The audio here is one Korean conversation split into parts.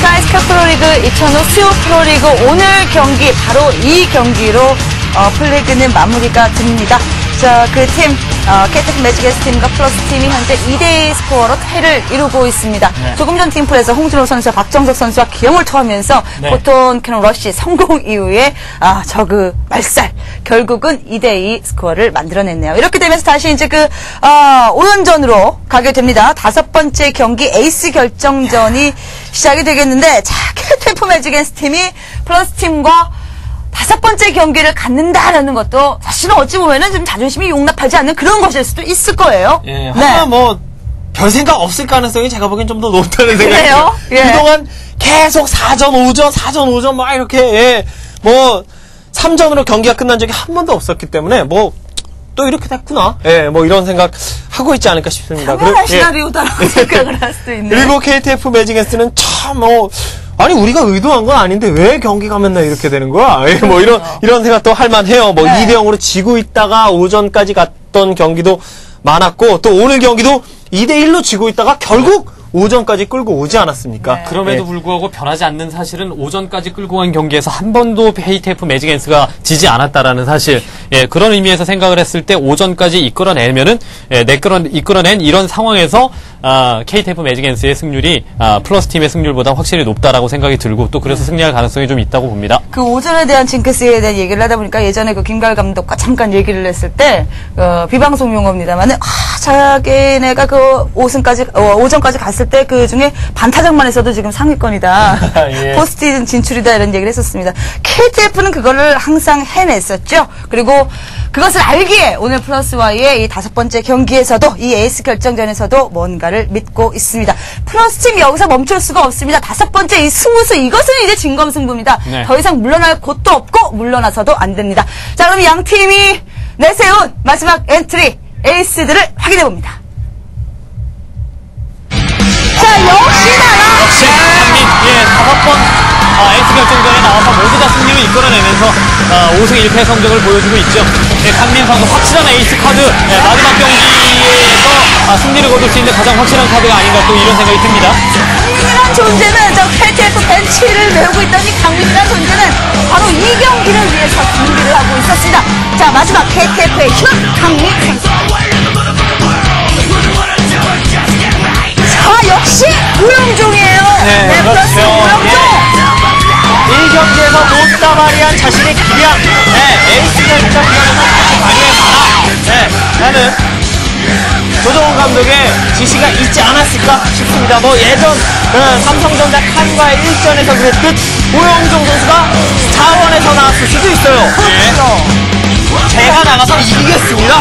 스카이스카 프로리그 2005 수요 프로리그 오늘 경기 바로 이 경기로 플레이는 마무리가 됩니다. 그 팀, KTF 매직에스 팀과 플러스 팀이 현재 2대2 스코어로 타이를 이루고 있습니다. 네. 조금 전 팀플에서 홍진호 선수와 박정석 선수와 기염을 토하면서 네. 포톤 캐논 러쉬 성공 이후에 저그 말살 결국은 2대2 스코어를 만들어냈네요. 이렇게 되면서 다시 이제 5연전으로 가게 됩니다. 5번째 경기 에이스 결정전이 시작이 되겠는데, 자, KTF 매직에스 팀이 플러스 팀과 5번째 경기를 갖는다라는 것도 사실은 어찌 보면은 좀 자존심이 용납하지 않는 그런 것일 수도 있을 거예요. 예, 하지만 뭐 별 생각 없을 가능성이 제가 보기엔 좀 더 높다는 생각이 들어요. 예. 그동안 계속 4전 5전 4전 5전 막 이렇게 뭐 3전으로 경기가 끝난 적이 한 번도 없었기 때문에 뭐 또 이렇게 됐구나. 예, 뭐 이런 생각 하고 있지 않을까 싶습니다. 당연한 시나리오다라고 생각을 할 수도 있네요. 그리고 KTF 매직에스는 참 아니 우리가 의도한 건 아닌데 왜 경기가 맨날 이렇게 되는 거야? 예, 뭐 이런 생각도 할 만해요. 뭐 2대0으로 지고 있다가 오전까지 갔던 경기도 많았고, 또 오늘 경기도 2대1로 지고 있다가 결국 오전까지 끌고 오지 않았습니까? 네. 그럼에도 불구하고 변하지 않는 사실은 오전까지 끌고 간 경기에서 한 번도 KTF 매직앤스가 지지 않았다라는 사실. 예, 그런 의미에서 생각을 했을 때 오전까지 이끌어내면은, 이끌어낸 이런 상황에서, KTF 매직앤스의 승률이, 플러스 팀의 승률보다 확실히 높다라고 생각이 들고, 또 그래서 승리할 가능성이 좀 있다고 봅니다. 그 오전에 대한 징크스에 대한 얘기를 하다 보니까 예전에 그 김가을 감독과 잠깐 얘기를 했을 때, 비방송 용어입니다만은, 자기네가 오전까지 갔을 때 그 중에 반타작만 했어도 지금 상위권이다. 예. 포스트 진출이다 이런 얘기를 했었습니다. KTF는 그거를 항상 해냈었죠. 그리고 그것을 알기에 오늘 플러스와의 이 5번째 경기에서도 이 에이스 결정전에서도 뭔가를 믿고 있습니다. 플러스 팀 여기서 멈출 수가 없습니다. 5번째 이 승부수 이것은 이제 진검승부입니다. 네. 더 이상 물러날 곳도 없고 물러나서도 안 됩니다. 자, 그럼 양 팀이 내세운 마지막 엔트리 에이스들을 확인해봅니다. 자, 역시 강민, 5번 에이스 결정전에 나와서 모두 다 승리를 이끌어내면서 5승 1패 성적을 보여주고 있죠. 강민 선수 확실한 에이스 카드, 마지막 경기에서 승리를 거둘 수 있는 가장 확실한 카드가 아닌가 또 이런 생각이 듭니다. 강민이란 존재는 저 KTF 벤치를 메우고 있더니 강민이란 존재는 바로 이 경기를 위해서 준비를 하고 있었습니다. 자, 마지막 KTF의 힘 강민 선수. 역시 우영종이에요. 네, 플러스 우영종. 1경기에서 못다 발휘한 자신의 기량, 에이스 결정전에서 다시 발휘해봐라. 나는 조정훈 감독의 지시가 있지 않았을까 싶습니다. 뭐 예전 삼성전자 칸과의 1전에서 그랬듯 우영종 선수가 4원에서 나왔을 수도 있어요. 제가 나가서 이기겠습니다.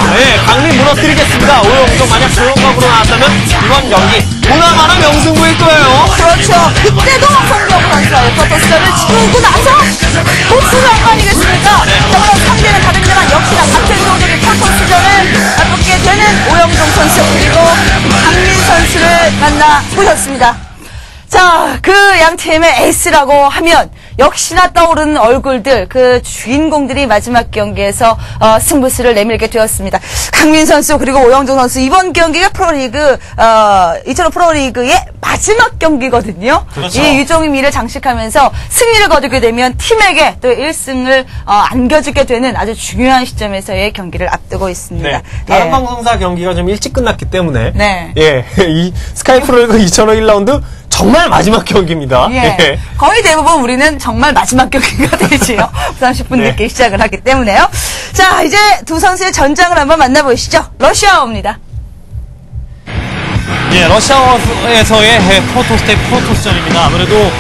강민 무너뜨리겠습니다. 오영종 만약 조영각으로 나왔다면 이번 경기 보나마나 명승부일 거예요. 그렇죠. 그때도 송병구 선수와 포토스전을 치르고 나서 복수한 거 아니겠습니까? 그럼 상대는 다릅니다만 역시나 같은 조직의 포토스전을 맞붙게 되는 오영종 선수 그리고 강민 선수를 만나보셨습니다. 자, 그 양 팀의 에이스라고 하면 역시나 떠오르는 얼굴들, 그 주인공들이 마지막 경기에서 승부수를 내밀게 되었습니다. 강민 선수 그리고 오영종 선수 이번 경기가 프로리그 2005 프로리그의 마지막 경기거든요. 그렇죠. 이 유종의 미를 장식하면서 승리를 거두게 되면 팀에게 또 1승을 안겨주게 되는 아주 중요한 시점에서의 경기를 앞두고 있습니다. 네. 다른 방송사 경기가 좀 일찍 끝났기 때문에 네. 이 스카이 프로리그 2005 1라운드 정말 마지막 경기입니다. 예. 거의 대부분 우리는 정말 마지막 경기가 되지요. 부산 10분 늦게 시작을 하기 때문에요. 자, 이제 두 선수의 전장을 한번 만나보시죠. 러시아워입니다. 예, 러시아워에서의 프로토스전입니다. 아무래도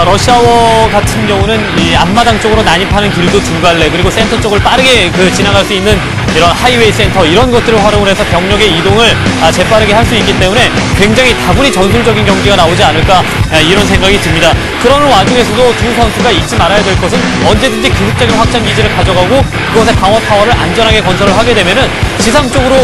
러시아워 같은 경우는 이 앞마당 쪽으로 난입하는 길도 두 갈래, 그리고 센터 쪽을 빠르게 지나갈 수 있는 이런 하이웨이 센터, 이런 것들을 활용을 해서 병력의 이동을 재빠르게 할 수 있기 때문에 굉장히 다분히 전술적인 경기가 나오지 않을까, 이런 생각이 듭니다. 그런 와중에서도 두 선수가 잊지 말아야 될 것은 언제든지 기습적인 확장 기지를 가져가고 그것의 방어 타워를 안전하게 건설을 하게 되면은 지상 쪽으로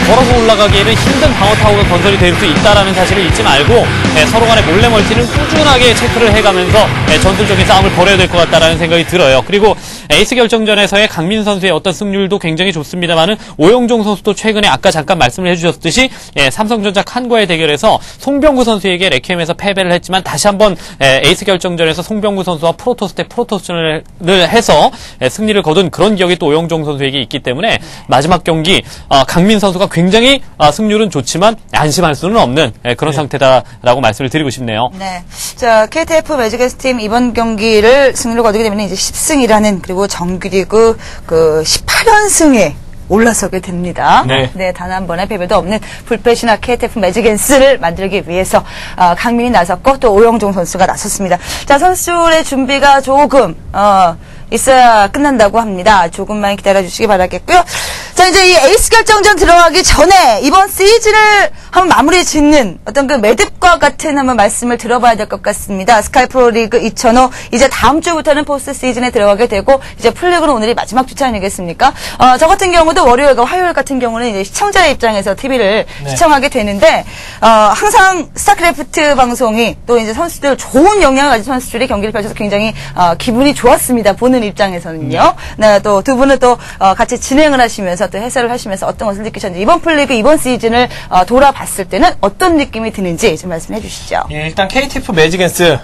걸어서 올라가기에는 힘든 방어 타워가 건설이 될 수 있다라는 사실을 잊지 말고 서로 간의 몰래 멀티는 꾸준하게 체크를 해가면서 전술적인 싸움을 벌여야 될 것 같다라는 생각이 들어요. 그리고 에이스 결정전에서의 강민 선수의 어떤 승률도 굉장히 좋습니다만은 오영종 선수도 최근에 아까 잠깐 말씀을 해주셨듯이 삼성전자 칸과의 대결에서 송병구 선수에게 레퀴엠에서 패배를 했지만 다시 한번 에이스 결정전에서 송병구 선수와 프로토스 대 프로토스를 해서 승리를 거둔 그런 기억이 또 오영종 선수에게 있기 때문에 마지막 경기 강민 선수가 굉장히 승률은 좋지만 안심할 수는 없는 그런 상태다라고 말씀을 드리고 싶네요. 네. 자, KTF 매직앤스 팀 이번 경기를 승리로 거두게 되면 이제 10승이라는 그리고 정규리그 18연승에 올라서게 됩니다. 네. 단 한 번의 패배도 없는 불패신화 KTF 매직앤스를 만들기 위해서 강민이 나섰고 또 오영종 선수가 나섰습니다. 자, 선수들의 준비가 조금 있어야 끝난다고 합니다. 조금만 기다려주시기 바라겠고요. 자, 이제 이 에이스 결정전 들어가기 전에 이번 시즌을 한번 마무리 짓는 어떤 그 매듭과 같은 한번 말씀을 들어봐야 될 것 같습니다. 스카이 프로리그 2005 이제 다음 주부터는 포스트 시즌에 들어가게 되고 이제 풀리그는 오늘이 마지막 주차 아니겠습니까? 저 같은 경우도 월요일과 화요일 같은 경우는 이제 시청자의 입장에서 TV를 시청하게 되는데 항상 스타크래프트 방송이 또 이제 선수들 좋은 영향을 가진 선수들이 경기를 펼쳐서 굉장히 기분이 좋았습니다. 보는 입장에서는요. 네, 또 두 분은 또 같이 진행을 하시면서 또 해설을 하시면서 어떤 것을 느끼셨는지 이번 풀리그 이번 시즌을 돌아봤을 때는 어떤 느낌이 드는지 좀 말씀해 주시죠. 예, 일단 KTF 매직앤스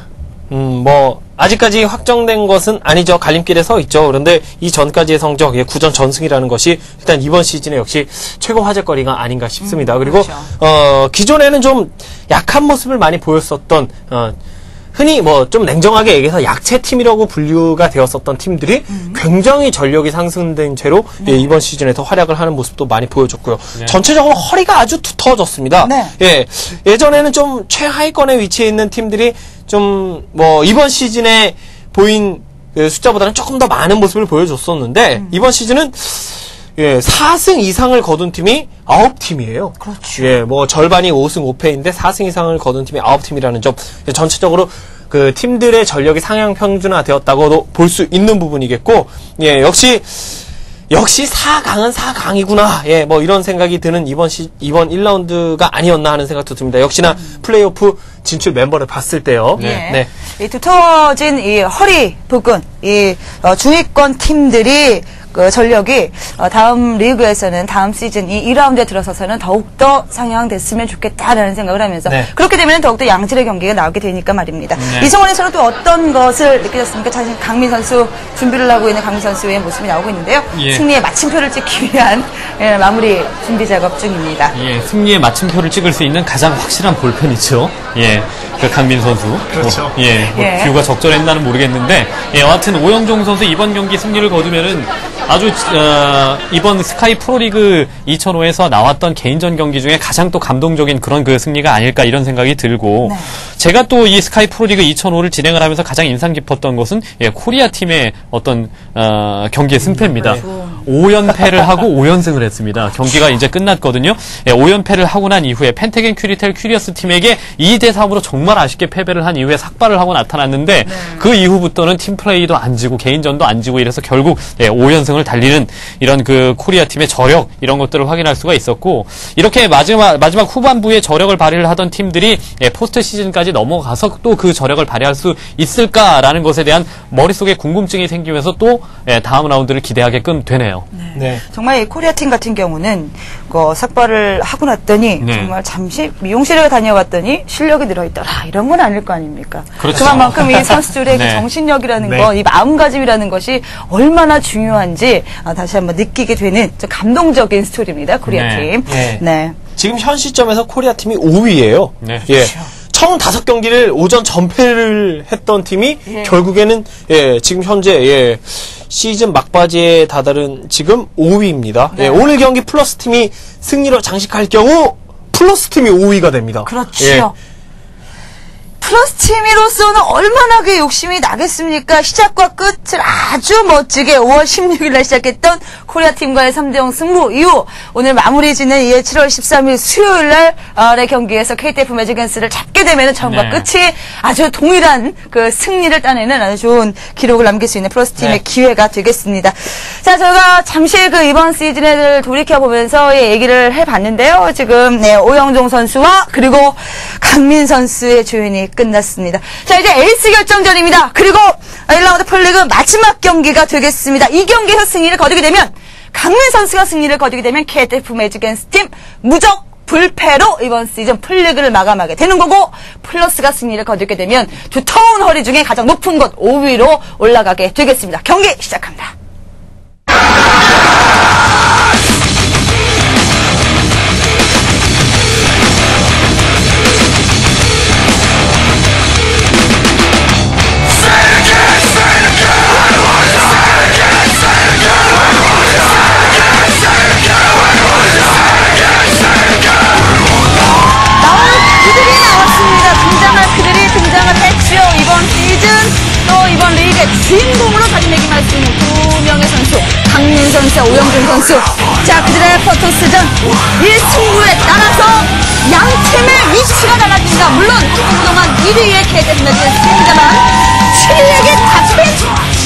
아직까지 확정된 것은 아니죠. 갈림길에 서 있죠. 그런데 이 전까지의 성적, 9전 전승이라는 것이 일단 이번 시즌에 역시 최고 화제거리가 아닌가 싶습니다. 그리고 그렇죠. 기존에는 좀 약한 모습을 많이 보였었던 흔히 좀 냉정하게 얘기해서 약체팀이라고 분류가 되었었던 팀들이 굉장히 전력이 상승된 채로 이번 시즌에 더 활약을 하는 모습도 많이 보여줬고요. 네. 전체적으로 허리가 아주 두터워졌습니다. 네. 예전에는 좀 최하위권에 위치해 있는 팀들이 좀 이번 시즌에 보인 숫자보다는 조금 더 많은 모습을 보여줬었는데 이번 시즌은 4승 이상을 거둔 팀이 9팀이에요. 그렇죠. 절반이 5승 5패인데 4승 이상을 거둔 팀이 9팀이라는 점, 전체적으로 그 팀들의 전력이 상향 평준화되었다고도 볼 수 있는 부분이겠고, 역시 4강은 4강이구나. 이런 생각이 드는 이번 1라운드가 아니었나 하는 생각도 듭니다. 역시나 플레이오프 진출 멤버를 봤을 때요. 네. 이 두터워진 이 허리 부근, 이 중위권 팀들이 그 전력이 다음 리그에서는 다음 시즌 이 2라운드에 들어서서는 더욱더 상향됐으면 좋겠다라는 생각을 하면서 그렇게 되면 더욱더 양질의 경기가 나오게 되니까 말입니다. 이승원에서는 또 어떤 것을 느끼셨습니까? 사실 강민 선수 준비를 하고 있는 강민 선수의 모습이 나오고 있는데요. 승리의 마침표를 찍기 위한 마무리 준비 작업 중입니다. 승리의 마침표를 찍을 수 있는 가장 확실한 볼펜이죠. 그 강민 선수. 그렇죠. 뷰가 적절했나는 모르겠는데, 여하튼 오영종 선수 이번 경기 승리를 거두면은 아주 이번 스카이 프로리그 2005에서 나왔던 개인전 경기 중에 가장 또 감동적인 그런 그 승리가 아닐까 이런 생각이 들고 제가 또 이 스카이 프로리그 2005를 진행을 하면서 가장 인상 깊었던 것은 코리아 팀의 어떤 경기의 승패입니다. 5연패를 하고 5연승을 했습니다. 경기가 이제 끝났거든요. 5연패를 하고 난 이후에 펜테겐 큐리텔 큐리어스 팀에게 2대3으로 정말 아쉽게 패배를 한 이후에 삭발을 하고 나타났는데 그 이후부터는 팀플레이도 안 지고 개인전도 안 지고 이래서 결국 5연승을 달리는 이런 그 코리아 팀의 저력 이런 것들을 확인할 수가 있었고 이렇게 마지막 후반부에 저력을 발휘를 하던 팀들이 포스트 시즌까지 넘어가서 또 그 저력을 발휘할 수 있을까라는 것에 대한 머릿속에 궁금증이 생기면서 또 다음 라운드를 기대하게끔 되네요. 정말 이 코리아 팀 같은 경우는 삭발을 하고 났더니 정말 잠시 미용실에 다녀왔더니 실력이 늘어있더라 이런 건 아닐 거 아닙니까? 그렇죠. 그만큼 이 선수들의 그 정신력이라는 거, 이 마음가짐이라는 것이 얼마나 중요한지 다시 한번 느끼게 되는 감동적인 스토리입니다. 코리아 팀. 지금 현 시점에서 코리아 팀이 5위예요. 총 5경기를 오전 전패를 했던 팀이 결국에는 지금 현재 시즌 막바지에 다다른 지금 5위입니다. 오늘 경기 플러스 팀이 승리로 장식할 경우 플러스 팀이 5위가 됩니다. 그렇죠. 플러스 팀으로서는 얼마나 그 욕심이 나겠습니까? 시작과 끝을 아주 멋지게 5월 16일 날 시작했던 코리아 팀과의 3대0 승부 이후 오늘 마무리 짓는 7월 13일 수요일 날의 경기에서 KTF 매직앤스를 잡게 되면 처음과 네. 끝이 아주 동일한 그 승리를 따내는 아주 좋은 기록을 남길 수 있는 플러스팀의 네. 기회가 되겠습니다. 자, 저희가 잠시 그 이번 시즌을 돌이켜보면서 얘기를 해봤는데요. 지금 오영종 선수와 그리고 강민 선수의 조연이 끝났습니다. 자, 이제 에이스 결정전입니다. 그리고 1라운드 풀리그 마지막 경기가 되겠습니다. 이 경기에서 승리를 거두게 되면 강민 선수가 승리를 거두게 되면 KTF 매직앤스 팀 무적 불패로 이번 시즌 풀리그를 마감하게 되는 거고, 플러스가 승리를 거두게 되면 두터운 허리 중에 가장 높은 곳 5위로 올라가게 되겠습니다. 경기 시작합니다. 주인공으로 자리매김할 수 있는 두 명의 선수, 강민 선수와 오영종 선수. 자, 그들의 포토스전 이 승부에 따라서 양 팀의 위치가 달라집니다. 물론 그동안 1위의 KTF 매직앤스입니다만 7위에게 잡힌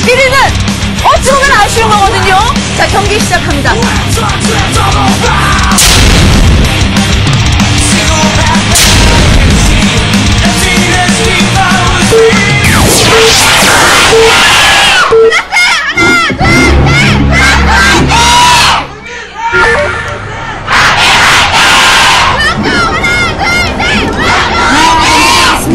1위는 어찌 보면 아쉬운 거거든요. 자, 경기 시작합니다.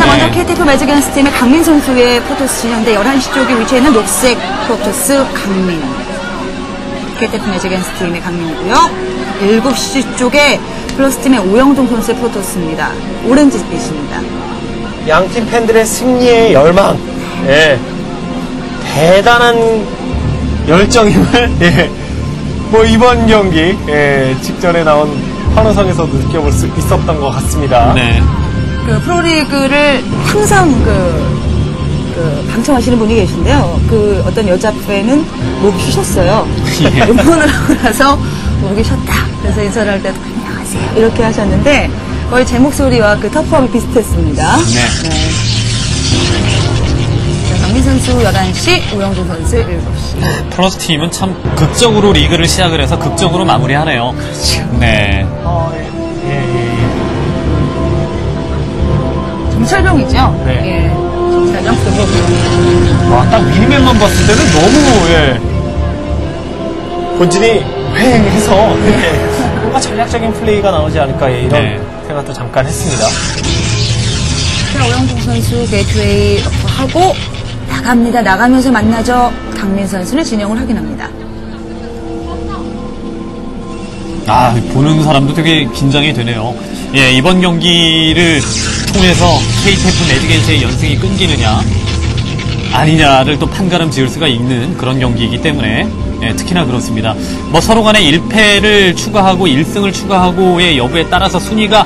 먼저 KTF 매직앤스 팀의 강민 선수의 포토스인데 11시 쪽에 위치해 있는 녹색 포토스 강민. KTF 매직앤스 팀의 강민이고요. 7시 쪽에 플러스 팀의 오영종 선수의 포토스입니다. 오렌지빛입니다. 양팀 팬들의 승리의 열망, 예, 대단한 열정임을, 예, 뭐 이번 경기, 예, 직전에 나온 환호성에서도 느껴볼 수 있었던 것 같습니다. 네. 그 프로리그를 항상 방청하시는 분이 계신데요. 그 어떤 여자 팬은 목이 쉬셨어요. 예. 응원을 하고 나서 목이 쉬었다. 그래서 인사를 할 때도 안녕하세요 이렇게 하셨는데 거의 제 목소리와 그 터프함이 비슷했습니다. 네. 자, 강민 선수 11시, 오영종 선수 7시. 플러스 팀은 참 극적으로 리그를 시작을 해서 극적으로 마무리하네요. 네. 정철병이죠? 네. 예. 정철병 그거. 와, 딱 미니맵만 봤을 때는 너무, 예, 본진이 휑해서, 예, 뭔가 전략적인 플레이가 나오지 않을까, 예, 이런 네. 생각도 잠깐 했습니다. 자, 오영종 선수 게이트웨이 하고 나갑니다. 나가면서 만나죠. 강민 선수는 진영을 확인합니다. 아, 보는 사람도 되게 긴장이 되네요. 예, 이번 경기를 통해서 KTF 매직앤스의 연승이 끊기느냐, 아니냐를 또 판가름 지을 수가 있는 그런 경기이기 때문에, 예, 특히나 그렇습니다. 뭐 서로 간에 1패를 추가하고 1승을 추가하고의 여부에 따라서 순위가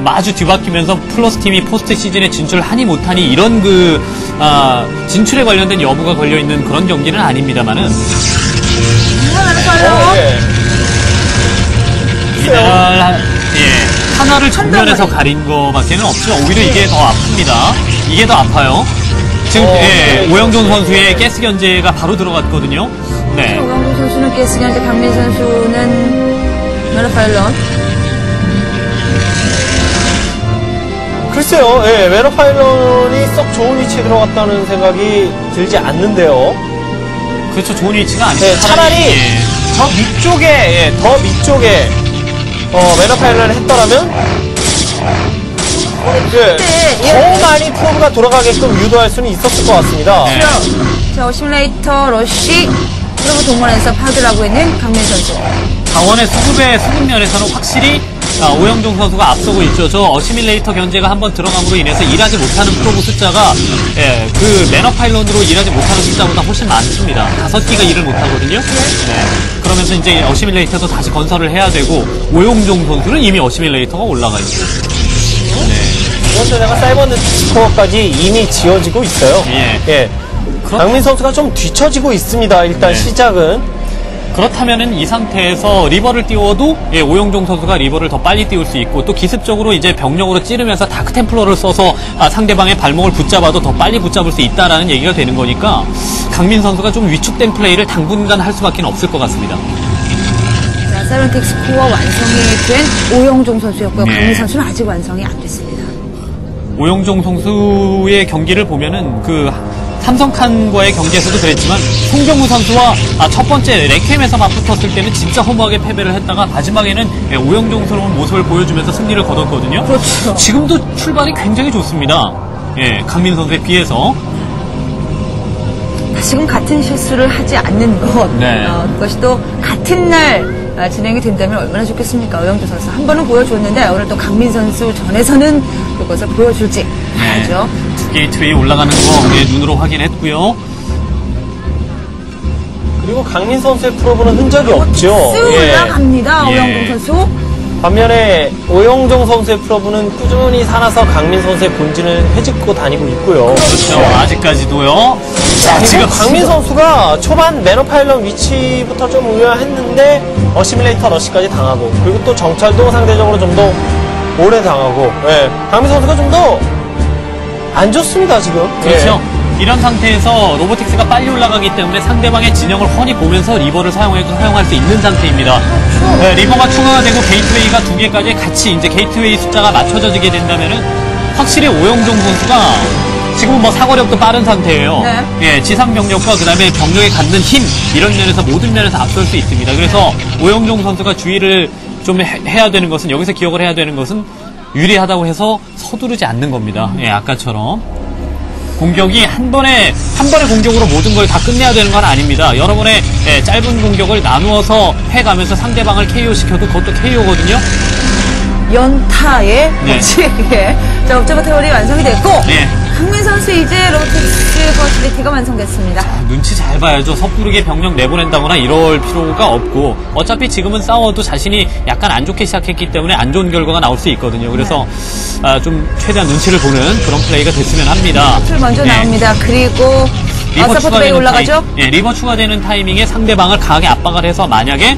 마주 뒤바뀌면서 플러스 팀이 포스트 시즌에 진출하니 못하니 이런 진출에 관련된 여부가 걸려있는 그런 경기는 아닙니다만은, 하나를 정면에서 가린 거밖에는 없죠. 오히려 이게 더 아픕니다. 이게 더 아파요. 지금 오영종 선수의 가스 견제가 바로 들어갔거든요. 네. 오영종 선수는 가스견제, 강민 선수는 메로파일럿. 글쎄요, 예, 메로파일런이 썩 좋은 위치에 들어갔다는 생각이 들지 않는데요. 그렇죠. 좋은 위치가 아니죠. 네, 차라리 저 밑쪽에, 더 밑쪽에 메너파일런을 했더라면 더 많이 프로브가 돌아가게끔 유도할 수는 있었을 것 같습니다. 네. 자, 시뮬레이터 러쉬 프로브 동원해서 파괴를 하고 있는 강민 선수. 자원의 수급 면에서는 확실히 오영종 선수가 앞서고 있죠. 저 어시밀레이터 견제가 한번 들어감으로 인해서 일하지 못하는 프로브 숫자가 그 매너파일런으로 일하지 못하는 숫자보다 훨씬 많습니다. 5기가 일을 못하거든요. 네. 그러면서 이제 어시밀레이터도 다시 건설을 해야 되고, 오영종 선수는 이미 어시밀레이터가 올라가 있죠. 네. 이번 전에가 사이버넷 스코어까지 이미 지어지고 있어요. 예. 예. 강민 선수가 좀 뒤처지고 있습니다. 일단 네. 시작은. 그렇다면은 이 상태에서 리버를 띄워도 오영종 선수가 리버를 더 빨리 띄울 수 있고 또 기습적으로 이제 병력으로 찌르면서 다크템플러를 써서 상대방의 발목을 붙잡아도 더 빨리 붙잡을 수 있다라는 얘기가 되는 거니까 강민 선수가 좀 위축된 플레이를 당분간 할 수밖에 없을 것 같습니다. 자, 세븐텍스 코어 완성이 된 오영종 선수였고요. 네. 강민 선수는 아직 완성이 안 됐습니다. 오영종 선수의 경기를 보면은 그 삼성칸과의 경기에서도 그랬지만 송병우 선수와 첫 번째 랭캠에서 맞붙었을 때는 진짜 허무하게 패배를 했다가 마지막에는 오영종스러운 모습을 보여주면서 승리를 거뒀거든요. 그렇죠. 지금도 출발이 굉장히 좋습니다. 예, 강민 선수에 비해서. 지금 같은 실수를 하지 않는 것, 네. 그것이 또 같은 날 진행이 된다면 얼마나 좋겠습니까? 오영종 선수 한 번은 보여줬는데 오늘 또 강민 선수 전에서는 그것을 보여줄지 봐야죠. 게이트웨이 올라가는 거 눈으로 확인했고요. 그리고 강민 선수의 프로브는 흔적이 없죠. 쓱 올라갑니다. 예. 오영종 선수. 반면에 오영종 선수의 프로브는 꾸준히 살아서 강민 선수의 본진을 헤집고 다니고 있고요. 그렇죠. 아직까지도요. 자, 지금 강민 선수가 초반 매너파일럿 위치부터 좀 의아했는데 어시밀레이터 러시까지 당하고 그리고 또 정찰도 상대적으로 좀 더 오래 당하고 강민 선수가 좀 더 안 좋습니다 지금. 그렇죠. 이런 상태에서 로보틱스가 빨리 올라가기 때문에 상대방의 진영을 훤히 보면서 리버를 사용할 수 있는 상태입니다. 네, 리버가 추가가 되고 게이트웨이가 2개까지 같이 이제 게이트웨이 숫자가 맞춰져지게 된다면은 확실히 오영종 선수가 지금은 뭐 사거력도 빠른 상태예요. 네. 예, 지상 병력과 그다음에 병력에 갖는 힘 이런 면에서 모든 면에서 앞설 수 있습니다. 그래서 오영종 선수가 주의를 좀 해야 되는 것은 여기서 기억을 해야 되는 것은 유리하다고 해서 서두르지 않는 겁니다. 예, 아까처럼. 공격이 한 번의 공격으로 모든 걸 다 끝내야 되는 건 아닙니다. 여러 번의 짧은 공격을 나누어서 해가면서 상대방을 KO시켜도 그것도 KO거든요. 연타의 네. 법칙에 자, 옵저버 테오리 완성이 됐고 네. 강민 선수 이제 로보틱스 퍼실리티가 완성됐습니다. 눈치 잘 봐야죠. 섣부르게 병력 내보낸다거나 이럴 필요가 없고 어차피 지금은 싸워도 자신이 약간 안 좋게 시작했기 때문에 안 좋은 결과가 나올 수 있거든요. 그래서 좀 최대한 눈치를 보는 그런 플레이가 됐으면 합니다. 출 먼저 네. 나옵니다. 그리고 리버 서포트 베이 올라가죠? 리버 추가되는 타이밍에 상대방을 강하게 압박을 해서 만약에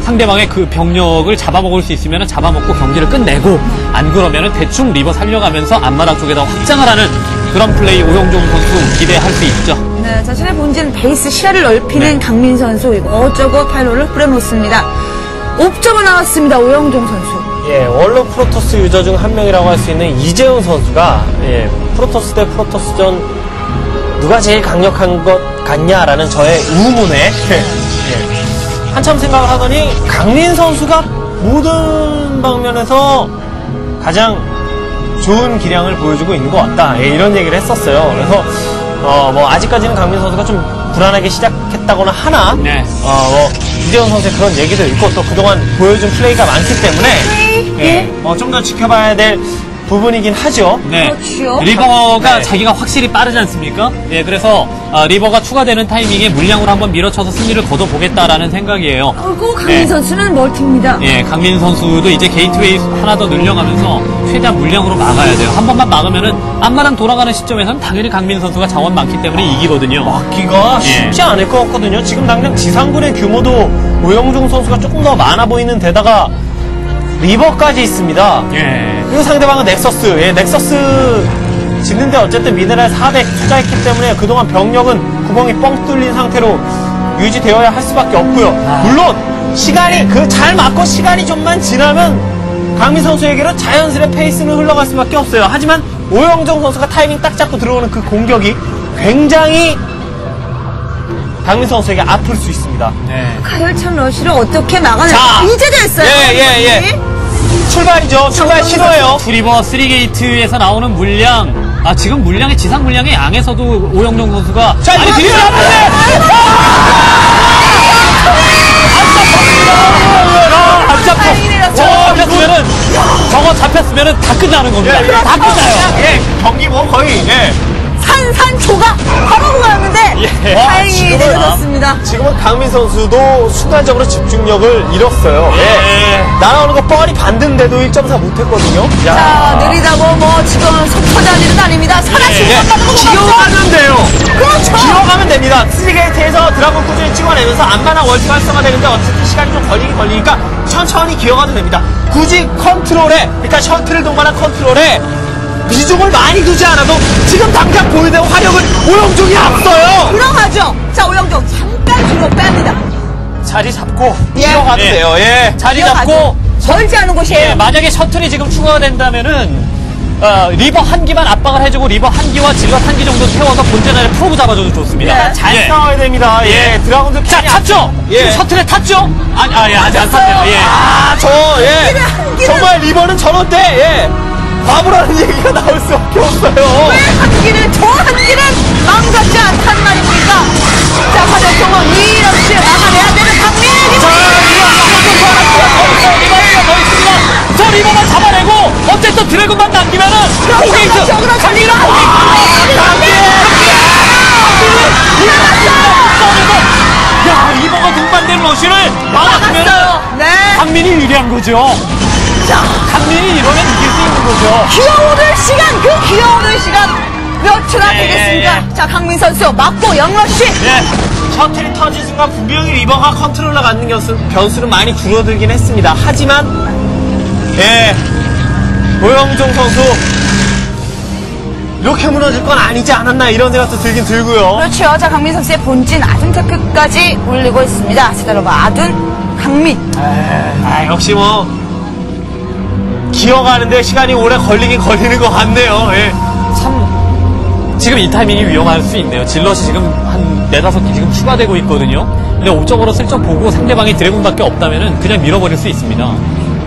상대방의 그 병력을 잡아먹을 수 있으면 잡아먹고 경기를 끝내고 안 그러면은 대충 리버 살려가면서 앞마당 쪽에다 확장을 하는 그런 플레이 오영종 선수 기대할 수 있죠. 네, 자신의 본진 베이스 시야를 넓히는 네. 강민 선수 이것저것 파일로를 뿌려놓습니다. 옵저버 나왔습니다. 오영종 선수. 예, 원로 프로토스 유저 중 한 명이라고 할 수 있는 이재훈 선수가 프로토스 대 프로토스전 누가 제일 강력한 것 같냐라는 저의 의문에 한참 생각을 하더니 강민 선수가 모든 방면에서 가장 좋은 기량을 보여주고 있는 것 같다. 이런 얘기를 했었어요. 그래서 뭐 아직까지는 강민 선수가 좀 불안하게 시작했다거나 하나 네. 뭐 이재훈 선수의 그런 얘기도 있고 또 그동안 보여준 플레이가 많기 때문에 좀 더 지켜봐야 될 부분이긴 하죠. 네. 그렇죠. 리버가 네. 자기가 확실히 빠르지 않습니까? 예, 그래서 리버가 추가되는 타이밍에 물량으로 한번 밀어쳐서 승리를 거둬보겠다라는 생각이에요. 그리고 강민 네. 선수는 멀티입니다. 예, 강민 선수도 이제 게이트웨이 하나 더 늘려가면서 최대한 물량으로 막아야 돼요. 한 번만 막으면은 앞마당 돌아가는 시점에서는 당연히 강민 선수가 자원 많기 때문에 이기거든요. 막기가 쉽지 않을 것 같거든요. 지금 당장 지상군의 규모도 오영종 선수가 조금 더 많아 보이는 데다가 리버까지 있습니다. 예. 그리고 상대방은 넥서스. 넥서스 짓는데 어쨌든 미네랄 400 투자했기 때문에 그동안 병력은 구멍이 뻥 뚫린 상태로 유지되어야 할 수밖에 없고요. 물론 시간이 잘 맞고 시간이 좀만 지나면 강민 선수에게로 자연스레 페이스는 흘러갈 수밖에 없어요. 하지만 오영종 선수가 타이밍 딱 잡고 들어오는 그 공격이 굉장히 강민 선수에게 아플 수 있습니다. 네. 가열찬 러쉬를 어떻게 막아내? 자, 이제 됐어요. 예. 출발이죠. 출발 신호예요. 투리버 3게이트에서 나오는 물량, 지금 물량의 지상 물량의 양에서도 오영종 선수가 자, 이거 뒤로 안 잡혔으면은 저거 잡혔으면은 다 끝나는 겁니다. 다 끝나요. 경기 뭐 거의 산산초가 바로 그거였는데 다행히 지금은, 내려졌습니다. 지금은 강민 선수도 순간적으로 집중력을 잃었어요. 날아오는 거 뻔히 봤는데도 1.4 못했거든요. 자, 느리다고 뭐 지금 속터자는 일은 아닙니다. 사라지고 간다는 거 기어가면 돼요. 그렇죠. 기어가면 됩니다. 3게이트에 상태에서 드라곤 꾸준히 찍어내면서 안마나 월드 활성화되는데 어쨌든 시간이 좀 걸리니까 천천히 기어가도 됩니다. 굳이 컨트롤에, 그러니까 셔틀을 동반한 컨트롤에 비중을 많이 두지 않아도 지금 당장 보여대고 화력은 오영종이 앞서요. 들어가죠. 자, 오영종 잠깐 뒤로 뺍니다. 자리 잡고 예. 기어가도 돼요. 예. 자리 잡고 멀지 않은 곳이에요. 예, 만약에 셔틀이 지금 추가가 된다면은 리버 한 기만 압박을 해주고 리버 한 기와 질럿 한 기 정도 태워서 본진을 프로브 잡아줘도 좋습니다. 예. 잘 예. 싸워야 됩니다. 예. 드라곤들 자, 탔죠? 예. 셔틀에 탔죠? 예, 아직 안 탔네요. 예. 예. 한 기는- 정말 리버는 저럴 때, 예. 바보라는 얘기가 나올 수밖에 없어요. 왜 한 기는, 저 한 기는 망각지 않단 말입니까? 자, 화력통은 이렇게 막아내야 되는 강민이 리버가 더 있습니다. 저 리버만 잡아내고 어쨌든 드래곤만 남기면은 포게이트 적으로 달리라. 야, 리버가 동반된 러쉬를 막았으면은 네. 강민이 유리한 거죠. 강민이 이러면 이길 수 있는 거죠. 기어오는 시간, 그 기어오는 시간 몇 초나 예, 되겠습니까? 예. 자, 강민 선수 맞고 영러시. 예. 셔틀이 터진 순간 분명히 리버가 컨트롤러 갖는 변수는 많이 줄어들긴 했습니다. 하지만, 예. 오영종 선수, 이렇게 무너질 건 아니지 않았나 이런 생각도 들긴 들고요. 그렇죠. 자, 강민 선수의 본진 아둔 테크까지 올리고 있습니다. 자, 여러분, 아둔, 강민. 역시 뭐, 기어가는데 시간이 오래 걸리긴 걸리는 것 같네요. 예. 참 지금 이 타이밍이 위험할 수 있네요. 질럿이 지금 한 4-5개 지금 추가되고 있거든요. 근데 옵적으로 슬쩍 보고 상대방이 드래곤밖에 없다면은 그냥 밀어버릴 수 있습니다.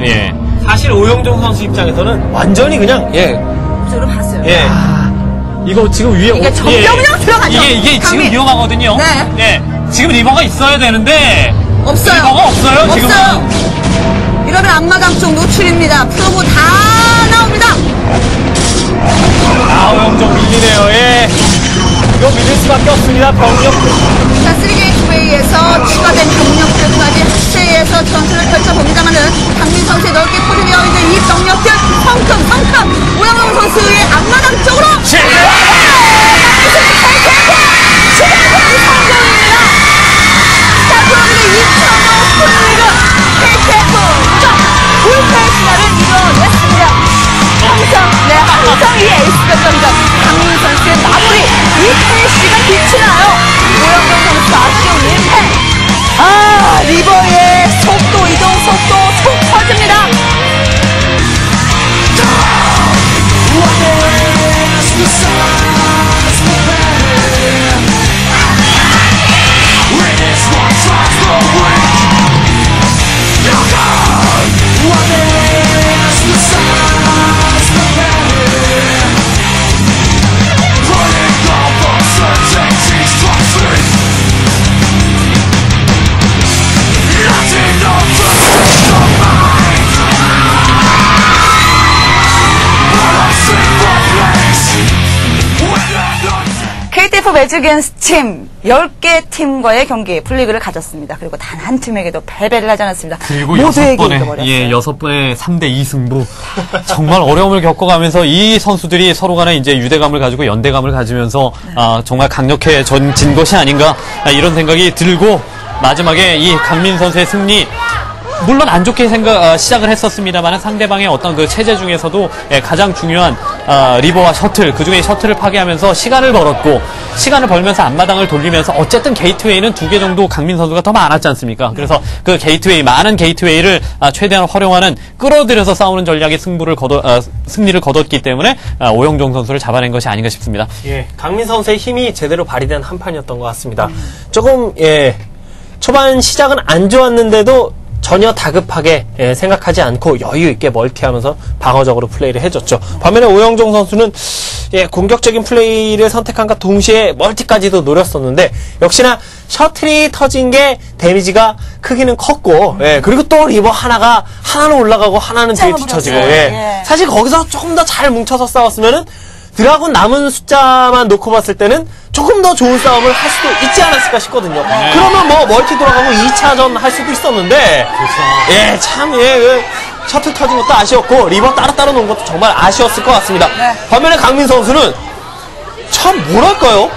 예. 사실 오영종 선수 입장에서는 완전히 그냥, 예. 저를 봤어요. 예. 이거 지금 위에 이게 정병력 들어가죠. 이게 지금 강민. 위험하거든요. 네. 예. 지금 리버가 있어야 되는데 없어요. 리버가 없어요. 지금 없어요. 이러면 앞마당 쪽 노출입니다. 프로보 다 나옵니다. 오영종 밀리네요. 예. 이거 믿을 수밖에 없습니다. 병력. 자, 3게이트웨이에서 추가된 병력들까지 합체해서 전투를 펼쳐봅니다만은 강민 선수의 넓게 포진되어 있는 이 병력들 성큼 오영영 선수의 앞마당 쪽으로 자, 그러면 2,000원 스프링을 KTF 불패의 신화를 이뤄냈습니다. 항상 이 에이스였던 강민 선수의 마무리, 이 패시가 빛이 나요. 오영경 선수 아쉬운 1패. 리버의 속도 이동 속도 속 터집니다. KTF 매직앤스 팀 10개 팀과의 경기 플리그를 가졌습니다. 그리고 단 한 팀에게도 패배를 하지 않았습니다. 그리고 모두에게 6번에 이겨버렸어요. 6번에 3대2 승부. 정말 어려움을 겪어가면서 이 선수들이 서로 간에 이제 유대감을 가지고 연대감을 가지면서 정말 강력해진 것이 아닌가 이런 생각이 들고 마지막에 이 강민 선수의 승리 물론 안 좋게 시작을 했었습니다만 상대방의 어떤 그 체제 중에서도 가장 중요한 리버와 셔틀 그중에 셔틀을 파괴하면서 시간을 벌었고 시간을 벌면서 앞마당을 돌리면서 어쨌든 게이트웨이는 2개 정도 강민 선수가 더 많았지 않습니까? 그래서 그 게이트웨이 많은 게이트웨이를 최대한 활용하는 끌어들여서 싸우는 전략의 승리를 거뒀기 때문에 오영종 선수를 잡아낸 것이 아닌가 싶습니다. 예. 강민 선수의 힘이 제대로 발휘된 한 판이었던 것 같습니다. 조금, 예. 초반 시작은 안 좋았는데도 전혀 다급하게 생각하지 않고 여유 있게 멀티하면서 방어적으로 플레이를 해줬죠. 반면에 오영종 선수는 공격적인 플레이를 선택한과 동시에 멀티까지도 노렸었는데 역시나 셔틀이 터진 게 데미지가 크기는 컸고 그리고 또 리버 하나는 올라가고 하나는 뒤에 뒤쳐지고 사실 거기서 조금 더 잘 뭉쳐서 싸웠으면은 드라군 남은 숫자만 놓고 봤을 때는 조금 더 좋은 싸움을 할 수도 있지 않았을까 싶거든요. 그러면 뭐 멀티 돌아가고 2차전 할 수도 있었는데 그 셔틀 터진 것도 아쉬웠고 리버 따로 놓은 것도 정말 아쉬웠을 것 같습니다. 반면에 강민 선수는 참 뭐랄까요?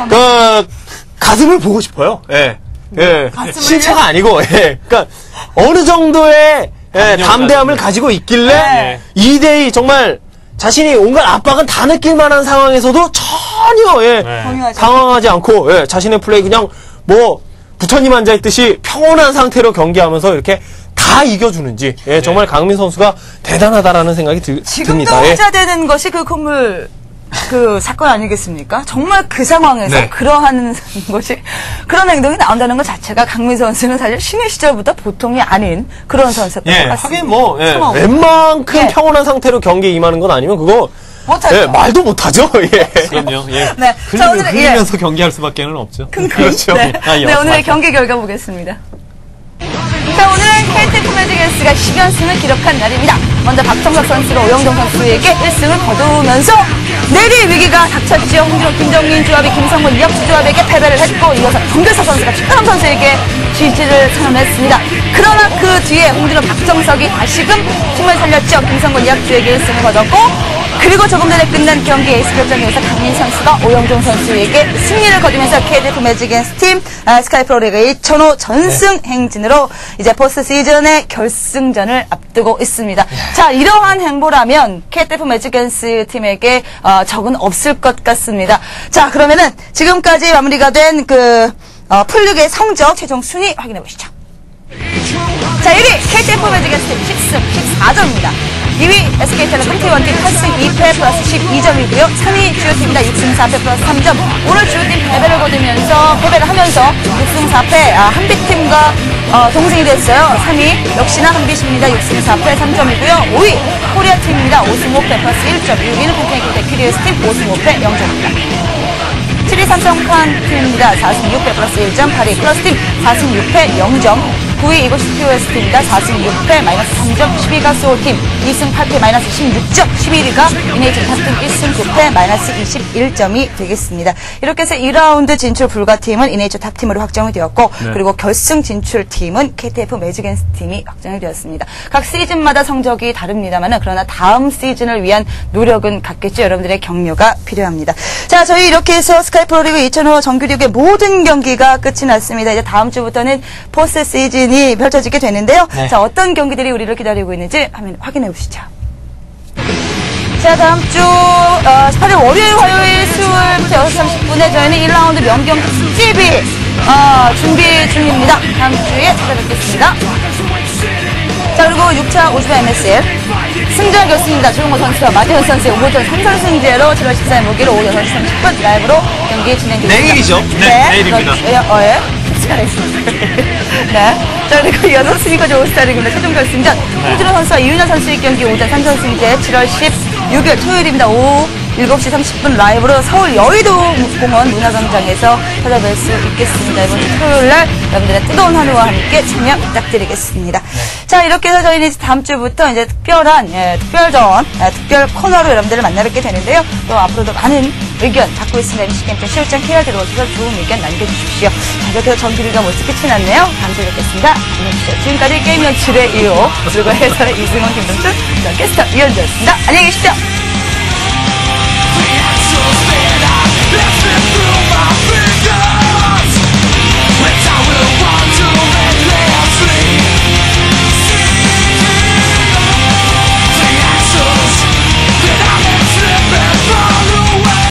그 가슴을 보고 싶어요. 예. 예. 신체가 아니고, 예. 그러니까 어느 정도의 담대함을 가지고 있길래 네. 2대2 정말 자신이 온갖 압박은 다 느낄 만한 상황에서도 전혀 네. 당황하지 않고 자신의 플레이 그냥 뭐 부처님 앉아있듯이 평온한 상태로 경기하면서 이렇게 다 이겨주는지 정말 강민 선수가 대단하다라는 생각이 지금도 듭니다. 예. 화제되는 것이 그 건물 그 사건 아니겠습니까? 정말 그 상황에서 네. 그러한 것이 그런 행동이 나온다는 것 자체가 강민 선수는 사실 신인 시절부터 보통이 아닌 그런 선수였던 것 같습니다. 하긴 뭐 상황. 웬만큼 예. 평온한 상태로 경기에 임하는 건 아니면 그거 못하죠. 말도 못하죠. 예. 그럼요. 예. 네. 자, 오늘 흘리면서 경기할 수밖에는 없죠. 그렇죠. 네. 아, 네, 오늘의 맞아요. 경기 결과 보겠습니다. 자, 오늘은 KTF 매직앤스가 10연승을 기록한 날입니다. 먼저 박정석 선수가 오영종 선수에게 1승을 거두면서 내리 위기가 닥쳤죠. 홍진호, 김정민 조합이 김성근, 이혁수 조합에게 패배를 했고 이어서 정규석 선수가 최태람 선수에게 지지를 선언했습니다. 그러나 그 뒤에 홍진호, 박정석이 다시금 힘을 살렸죠. 김성근, 이혁수에게 1승을 거뒀고 그리고 조금 전에 끝난 경기 에이스 결정에서 강민 선수가 오영종 선수에게 승리를 거두면서 KTF 매직앤스 팀 스카이 프로리그 2,000호 전승 행진으로 이제 포스트 시즌의 결승전을 앞두고 있습니다. 자, 이러한 행보라면 KTF 매직앤스 팀에게 적은 없을 것 같습니다. 자, 그러면은 지금까지 마무리가 된 그 풀리그의 성적 최종 순위 확인해 보시죠. 자, 1위 KTF 매직앤스 팀 10승 14점입니다. 2위 SK텔레콤 T1팀 8승 2패 플러스 12점이고요. 3위 주요팀입니다. 6승 4패 플러스 3점. 오늘 주요팀 패배를 하면서 6승 4패 한빛팀과 동승이 됐어요. 3위 역시나 한빛입니다. 6승 4패 3점이고요. 5위 코리아팀입니다. 5승 5패 플러스 1점. 6위는 펜테이크 데키리어스팀 5승 5패 0점입니다. 7위 삼성칸팀입니다. 4승 6패 플러스 1점. 8위 플러스팀 4승 6패 0점. 9위 이것이 POS팀입니다. 4승 6패 마이너스 3점. 10위가 소울팀 2승 8패 마이너스 16점. 11위가 NH 탑팀 1승 9패 마이너스 21점이 되겠습니다. 이렇게 해서 2라운드 진출 불가팀은 NH 탑팀으로 확정이 되었고 그리고 결승 진출팀은 KTF 매직앤스 팀이 확정이 되었습니다. 각 시즌마다 성적이 다릅니다만 그러나 다음 시즌을 위한 노력은 같겠죠. 여러분들의 격려가 필요합니다. 자, 저희 이렇게 해서 스카이 프로리그 2005 정규리그의 모든 경기가 끝이 났습니다. 이제 다음 주부터는 포스트 시즌 이 펼쳐지게 되는데요. 네. 자, 어떤 경기들이 우리를 기다리고 있는지 한번 확인해 보시죠. 자, 다음 주 18일 월요일, 화요일, 수요일부터 6시 30분에 저희는 1라운드 명경 특집이 준비 중입니다. 다음 주에 찾아뵙겠습니다. 자, 그리고 6차 50회 MSL 승자 결승입니다. 조용호 선수와 마지현 선수의 5전 3선승제로 7월 14일 목요일 오후 6시 30분 라이브로 경기 진행됩니다. 내일이죠? 네, 내일입니다. 예. 네. 자, 그리고 이어서 스니커즈 올스타리그입니다. 최종 결승전. 홍진호 선수와 이윤아 선수의 경기 오전 3선승제 7월 16일 토요일입니다. 오후 7시 30분 라이브로 서울 여의도공원 문화광장에서 찾아뵐 수 있겠습니다. 이번 주 토요일날 여러분들의 뜨거운 하루와 함께 참여 부탁드리겠습니다. 자, 이렇게 해서 저희는 다음 주부터 이제 특별한 특별 코너로 여러분들을 만나뵙게 되는데요. 또 앞으로도 많은 의견 받고 있습니다. MC캠프 실장 KR 들어오셔서 좋은 의견 남겨주십시오. 자, 이렇게 해서 정규리가 모습 끝이 났네요. 다음 주에 뵙겠습니다. 안녕히 지금까지 게임 연출의 1호 그리고 해설의 이승원, 김동준, 게스트 이현주였습니다. 안녕히 계십시오.